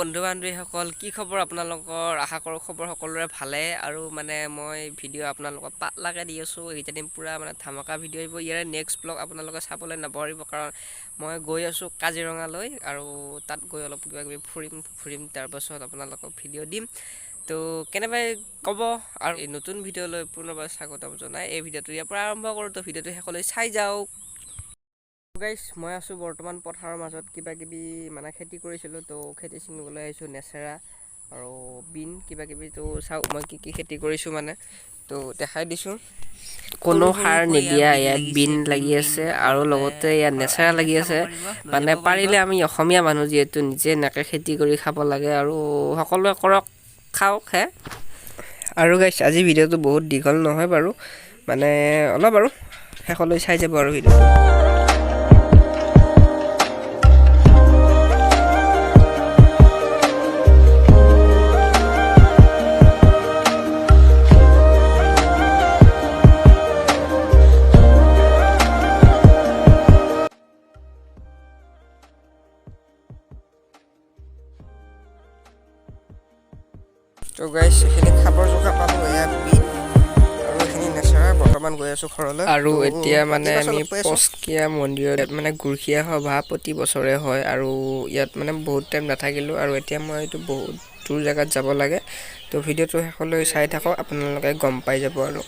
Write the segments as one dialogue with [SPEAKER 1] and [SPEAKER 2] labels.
[SPEAKER 1] বন্ধু বান্ধৱীসকল কি খবৰ আপোনালোকৰ আশা কৰোঁ খবৰ সকলোৰে ভালে আৰু মানে মই ভিডিঅ' আপোনালোকক পাতলাকৈ দি আছোঁ এইকেইটা দিন পূৰা মানে ধামাকা ভিডিঅ' আহিব ইয়াৰে নেক্সট ব্লগ আপোনালোকে চাবলৈ নাপাহৰিব কাৰণ মই গৈ আছোঁ কাজিৰঙালৈ আৰু তাত গৈ অলপ কিবাকিবি ফুৰিম তাৰপাছত আপোনালোকক ভিডিঅ' দিম তো কেনেবাই ক'ব আৰু এই নতুন ভিডিঅ'লৈ পুনৰবাৰ স্বাগতম জনাই এই ভিডিঅ'টো ইয়াৰ পৰা আৰম্ভ কৰোঁ তো ভিডিঅ'টো শেষলৈ চাই যাওক গাইছ মই আছোঁ বৰ্তমান পথাৰৰ মাজত কিবাকিবি মানে খেতি কৰিছিলোঁ তো খেতি ছিঙিবলৈ আহিছোঁ নেচেৰা আৰু বিন কিবাকিবি তো চাওক মই কি খেতি কৰিছোঁ মানে তো দেখাই দিছোঁ কোনো সাৰ নিদিয়া ইয়াত বিন লাগি আছে আৰু লগতে ইয়াত নেচেৰা লাগি আছে মানে পাৰিলে আমি অসমীয়া মানুহ যিহেতু নিজে এনেকৈ খেতি কৰি খাব লাগে আৰু সকলোৱে কৰক খাওক হে আৰু গাইছ আজি ভিডিঅ'টো বহুত দীঘল নহয় বাৰু মানে অলপ আৰু শেষলৈ চাই যাব আৰু ভিডিঅ'টো তো গাইছ এইখিনি খাবৰ জোখা পালোঁ এয়া বিন আৰু এইখিনি নেচেৰা বৰ্তমান গৈ আছোঁ ঘৰলৈ আৰু এতিয়া মানে আমি পচকীয়া মন্দিৰত মানে গুৰখীয়া সভা প্ৰতি বছৰে হয় আৰু ইয়াত মানে বহুত টাইম নাথাকিলোঁ আৰু এতিয়া মই এইটো বহুত দূৰ জেগাত যাব লাগে তো ভিডিঅ'টো শেষলৈ চাই থাকক আপোনালোকে গম পাই যাব আৰু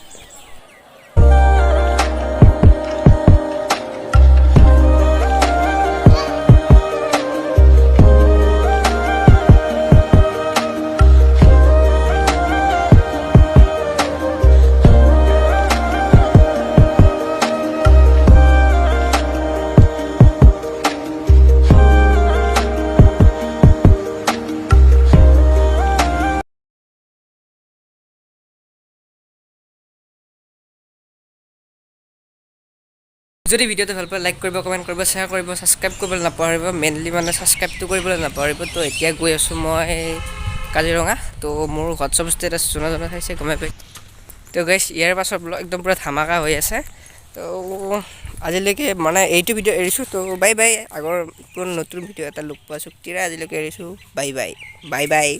[SPEAKER 1] যদি ভিডিঅ'টো ভাল পায় লাইক কৰিব কমেণ্ট কৰিব শ্বেয়াৰ কৰিব ছাবস্ক্ৰাইব কৰিবলৈ নাপাহৰিব মেইনলি মানে ছাবস্ক্ৰাইবটো কৰিবলৈ নাপাহৰিব তো এতিয়া গৈ আছোঁ মই কাজিৰঙা তো মোৰ হোৱাটছআপ ষ্টেটাছ জনা চাইছে গমে পাই তো গাইছ ইয়াৰ পাছৰ ব্লগ একদম পূৰা ধামাকা হৈ আছে তো আজিলৈকে মানে এইটো ভিডিঅ' এৰিছোঁ তো বাই বাই আগৰ পুৰণি নতুন ভিডিঅ' এটা লগ পোৱা চুক্তিৰে আজিলৈকে এৰিছোঁ বাই বাই